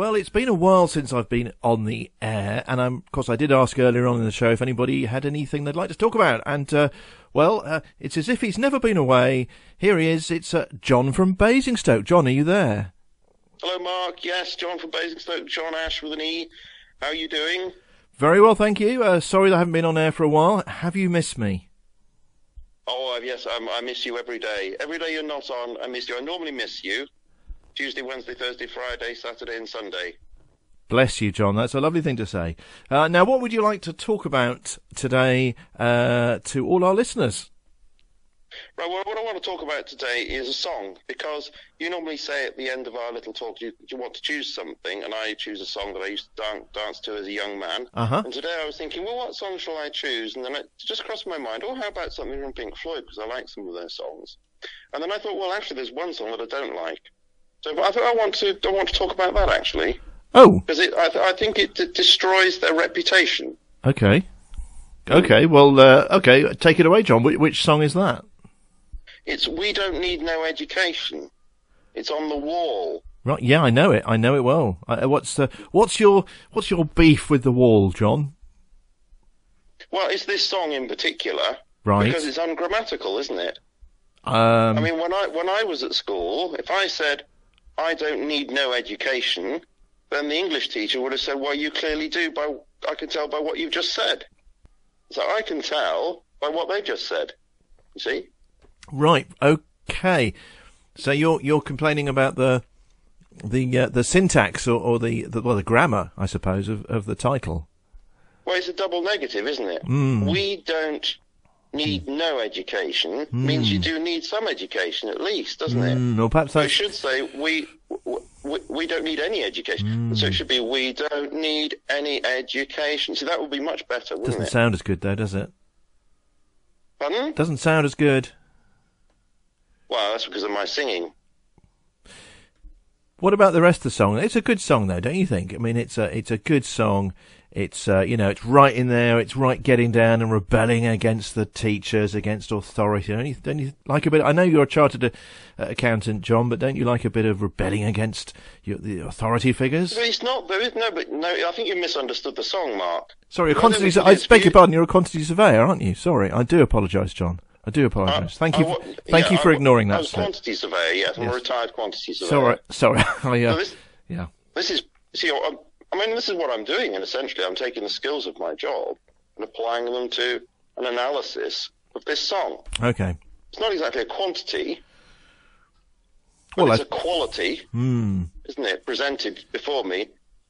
Well, it's been a while since I've been on the air, and of course I did ask earlier on in the show if anybody had anything they'd like to talk about, and it's as if he's never been away. Here he is. It's John from Basingstoke. John, are you there? Hello, Mark. Yes, John from Basingstoke. John Ashe with an E. How are you doing? Very well, thank you. Sorry that I haven't been on air for a while. Have you missed me? Oh, yes, I miss you every day. Every day you're not on, I miss you. I normally miss you. Tuesday, Wednesday, Thursday, Friday, Saturday and Sunday. Bless you, John. That's a lovely thing to say. Now, what would you like to talk about today to all our listeners? Right, well, what I want to talk about today is a song, because you normally say at the end of our little talk you want to choose something, and I choose a song that I used to dance to as a young man. Uh-huh. And today I was thinking, well, what song shall I choose? And then it just crossed my mind, how about something from Pink Floyd, because I like some of their songs. And then I thought, well, actually, there's one song that I don't like. So I thought I want to talk about that, actually. Oh. Because I think it destroys their reputation. Okay. Okay, well, take it away, John. Which song is that? It's We Don't Need No Education. It's on the wall. Right, yeah, I know it. I know it well. What's your beef with the wall, John? Well, it's this song in particular. Right. Because it's ungrammatical, isn't it? I mean, when I was at school, if I said, I don't need no education, then the English teacher would have said, well, you clearly do. I can tell by what you've just said. So I can tell by what they just said. You see? Right. Okay. So you're complaining about the syntax or the grammar, I suppose, of the title. Well, it's a double negative, isn't it? We don't need no education means you do need some education at least, doesn't it? Or perhaps I should say we don't need any education. So it should be we don't need any education. See, that would be much better, wouldn't it? Doesn't sound as good though, does it? Pardon? Doesn't sound as good. Well, that's because of my singing. What about the rest of the song? It's a good song, though, don't you think? I mean, it's a good song. It's it's right in there. It's right getting down and rebelling against the teachers, against authority. Don't you like a bit? I know you're a chartered accountant, John, but don't you like a bit of rebelling against the authority figures? But it's not. There is no. But no, I think you misunderstood the song, Mark. Sorry, I beg your pardon. You're a quantity surveyor, aren't you? Sorry, I do apologise, John. I do apologise. Thank you for ignoring that. I was a quantity surveyor, yes. I'm a retired quantity Sorry. surveyor. This is what I'm doing, and essentially I'm taking the skills of my job and applying them to an analysis of this song. Okay. It's not exactly a quantity, but it's a quality, isn't it, presented before me,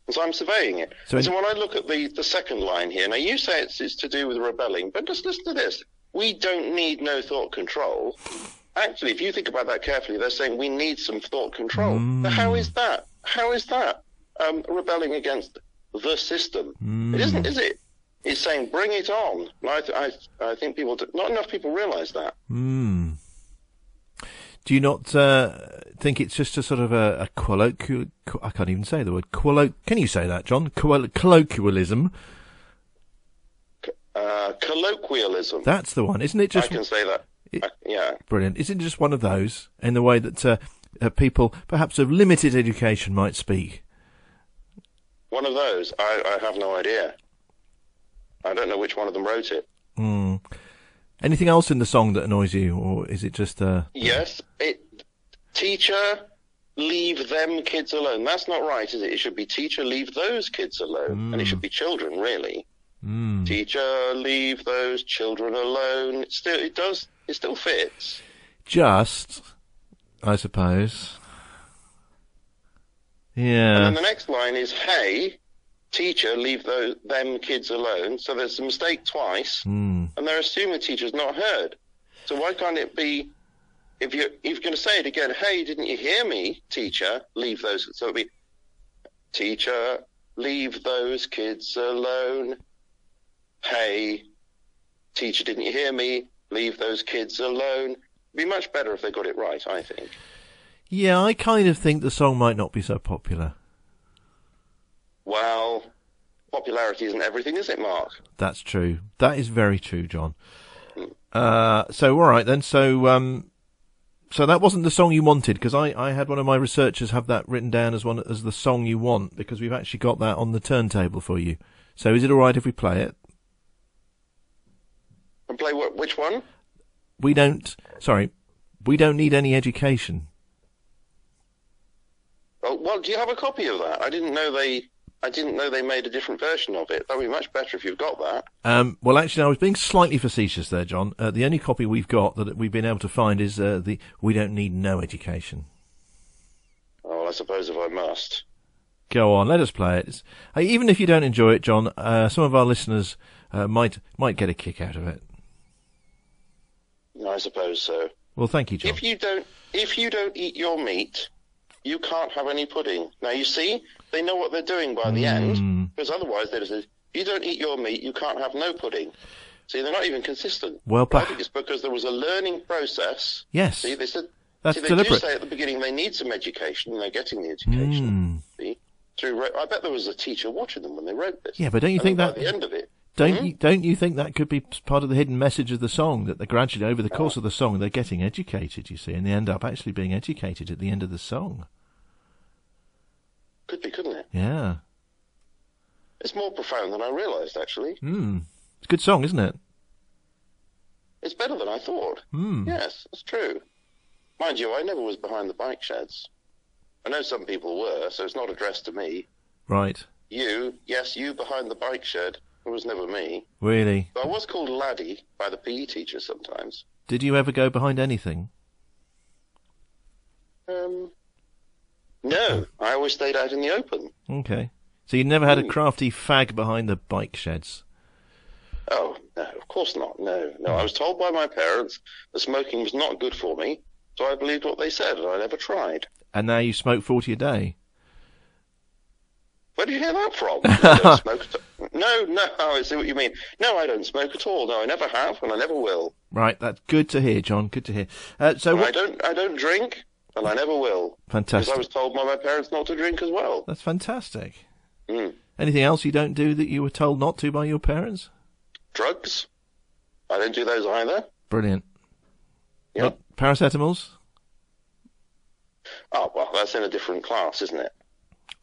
and so I'm surveying it. So when I look at the second line here, now you say it's to do with rebelling, but just listen to this. We don't need no thought control. Actually, if you think about that carefully, they're saying we need some thought control. But how is that? How is that rebelling against the system? It isn't, is it? It's saying bring it on. And I think not enough people realise that. Do you not think it's just a sort of a colloquial... I can't even say the word. Can you say that, John? Colloquialism. Colloquialism. That's the one, isn't it? Just I can say that. Yeah. Brilliant. Isn't it just one of those in the way that people, perhaps of limited education, might speak? One of those? I have no idea. I don't know which one of them wrote it. Anything else in the song that annoys you, or is it just... Yes. Teacher, leave them kids alone. That's not right, is it? It should be teacher, leave those kids alone. And it should be children, really. Teacher, leave those children alone. It still fits. Just, I suppose. Yeah. And then the next line is, hey, teacher, leave them kids alone. So there's a mistake twice, and they're assuming the teacher's not heard. So why can't it be, if you're going to say it again, hey, didn't you hear me, teacher, leave those, so it'd be, teacher, leave those kids alone. Hey, teacher, didn't you hear me? Leave those kids alone. It'd be much better if they got it right, I think. Yeah, I kind of think the song might not be so popular. Well, popularity isn't everything, is it, Mark? That's true. That is very true, John. So, all right then. So So that wasn't the song you wanted, because I had one of my researchers have that written down as the song you want, because we've actually got that on the turntable for you. So is it all right if we play it? And play which one? We don't need any education. Oh, well, do you have a copy of that? I didn't know they made a different version of it. That would be much better if you've got that. Well, actually, I was being slightly facetious there, John. The only copy we've got that we've been able to find is the We Don't Need No Education. Oh, well, I suppose if I must. Go on, let us play it. Even if you don't enjoy it, John, some of our listeners might get a kick out of it. I suppose so. Well, thank you, John. If you don't eat your meat, you can't have any pudding. Now, you see, they know what they're doing by the end, because otherwise they'd say, if you don't eat your meat, you can't have no pudding. See, they're not even consistent. Well, I think it's because there was a learning process. Yes. See, they said, that's they deliberate. do say at the beginning they need some education, and they're getting the education. See? I bet there was a teacher watching them when they wrote this. Yeah, but don't you think that... By the end of it... Don't you think that could be part of the hidden message of the song, that they're gradually, over the course of the song, they're getting educated, you see, and they end up actually being educated at the end of the song? Could be, couldn't it? Yeah. It's more profound than I realised, actually. It's a good song, isn't it? It's better than I thought. Yes, it's true. Mind you, I never was behind the bike sheds. I know some people were, so it's not addressed to me. Right. You behind the bike shed. It was never me. Really? But I was called laddie by the PE teacher sometimes. Did you ever go behind anything? No. I always stayed out in the open. Okay. So you never had a crafty fag behind the bike sheds? Oh, no, of course not. No. I was told by my parents that smoking was not good for me, so I believed what they said, and I never tried. And now you smoke 40 a day? Where do you hear that from? I don't smoke No, I see what you mean. No, I don't smoke at all. No, I never have, and I never will. Right, that's good to hear, John. Good to hear. I don't drink, and I never will. Fantastic. Because I was told by my parents not to drink as well. That's fantastic. Anything else you don't do that you were told not to by your parents? Drugs. I don't do those either. Brilliant. Yep. Paracetamols? Oh, well, that's in a different class, isn't it?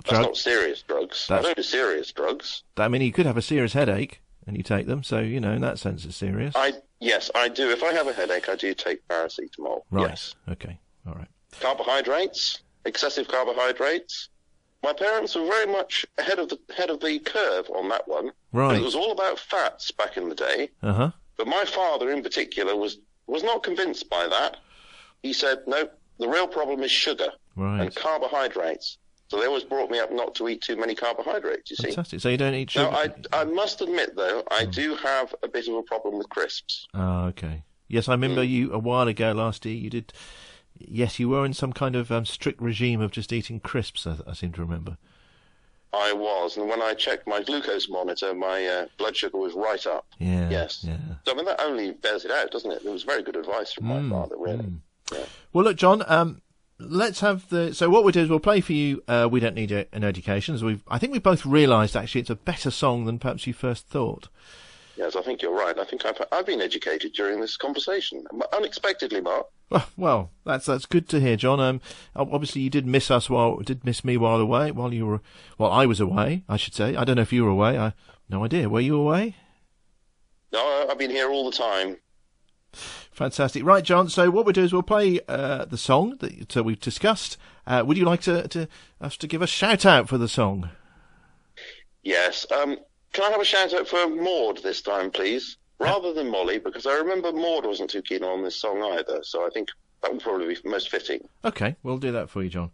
That's not serious drugs. I don't do serious drugs. I mean, you could have a serious headache and you take them, so, you know, in that sense it's serious. Yes, I do. If I have a headache, I do take paracetamol. Right. Yes. Okay. All right. Carbohydrates, excessive carbohydrates. My parents were very much ahead of the curve on that one. Right. It was all about fats back in the day. Uh-huh. But my father in particular was not convinced by that. He said, no, the real problem is sugar and carbohydrates. So they always brought me up not to eat too many carbohydrates, you see. Fantastic. So you don't eat sugar? Now, I must admit, though, I do have a bit of a problem with crisps. Oh, okay. Yes, I remember you, a while ago last year, you did... Yes, you were in some kind of strict regime of just eating crisps, I seem to remember. I was, and when I checked my glucose monitor, my blood sugar was right up. Yeah. Yes. Yeah. So, I mean, that only bears it out, doesn't it? It was very good advice from my father, really. Yeah. Well, look, John, let's have the... So what we'll do is we'll play for you We Don't Need an Education. As I think we both realised, actually, it's a better song than perhaps you first thought. Yes, I think you're right. I think I've been educated during this conversation. Unexpectedly, Mark. Well, that's good to hear, John. Obviously you did miss me while away, I was away, I should say. I don't know if you were away. I have no idea. Were you away? No, I've been here all the time. Fantastic. Right, John, so what we'll do is we'll play the song that we've discussed. Would you like to us to give a shout-out for the song? Yes. Can I have a shout-out for Maud this time, please? Rather than Molly, because I remember Maud wasn't too keen on this song either, so I think that would probably be most fitting. Okay, we'll do that for you, John.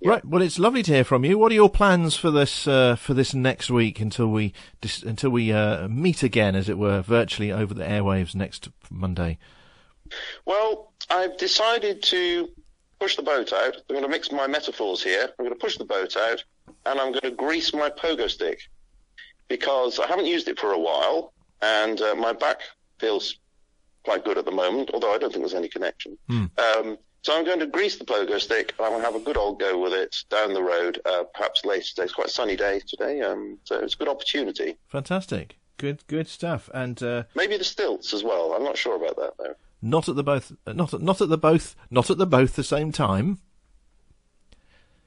Yeah. Right, well, it's lovely to hear from you. What are your plans for this next week until we meet again, as it were, virtually over the airwaves next Monday? Well, I've decided to push the boat out. I'm going to mix my metaphors here. I'm going to push the boat out, and I'm going to grease my pogo stick, because I haven't used it for a while, and my back feels quite good at the moment, although I don't think there's any connection. So I'm going to grease the pogo stick, and I'm going to have a good old go with it down the road, perhaps later today. It's quite a sunny day today, so it's a good opportunity. Fantastic. Good stuff. And maybe the stilts as well. I'm not sure about that, though. Not at the both the same time.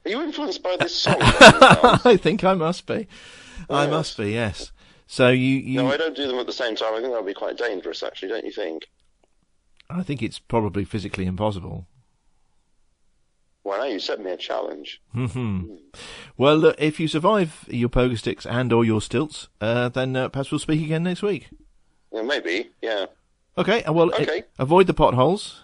Are you influenced by this song? I think I must be. Oh, I must be, yes. So you... No, I don't do them at the same time. I think that would be quite dangerous, actually, don't you think? I think it's probably physically impossible. Well, now you set me a challenge. Mm-hmm. Well, look, if you survive your pogo sticks and or your stilts, then perhaps we'll speak again next week. Yeah, maybe, yeah. Okay, well, okay. Avoid the potholes.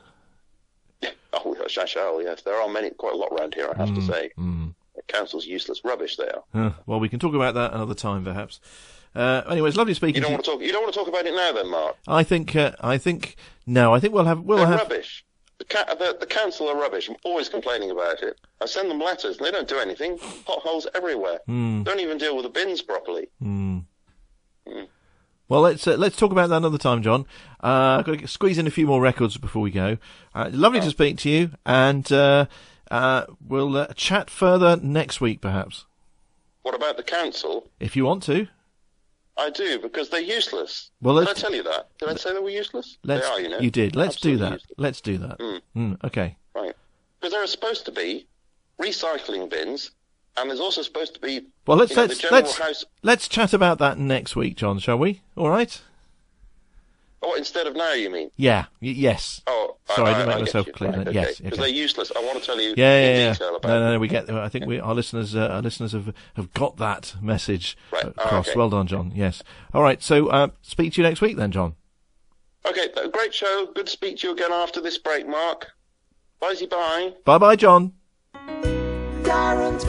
Oh, I shall, yes. There are quite a lot around here, I have to say. The council's useless rubbish there. Well, we can talk about that another time, perhaps. Anyway, it's lovely speaking to you. You don't want to talk about it now, then, Mark? I think we'll have... rubbish. The council are rubbish. I'm always complaining about it. I send them letters, and they don't do anything. Potholes everywhere. Don't even deal with the bins properly. Well, let's talk about that another time, John. I've got to squeeze in a few more records before we go. Lovely to speak to you, and we'll chat further next week, perhaps. What about the council? If you want to. I do, because they're useless. Well, did I tell you that? Did I say they were useless? They are, you know. You did. Let's Absolutely do that. Useless. Let's do that. Okay. Right. Because there are supposed to be recycling bins, and there's also supposed to be... Well, let's chat about that next week, John, shall we? All right? Oh, instead of now, you mean? Yeah. Yes. Oh, sorry, I didn't make myself clear. Right, okay. Yes, because they're useless. I want to tell you in detail about them. No, we get. I think our listeners have got that message across. Okay. Well done, John. Yes. All right. So speak to you next week, then, John. Okay. Great show. Good to speak to you again after this break, Mark. Bye. Bye, John. Darren's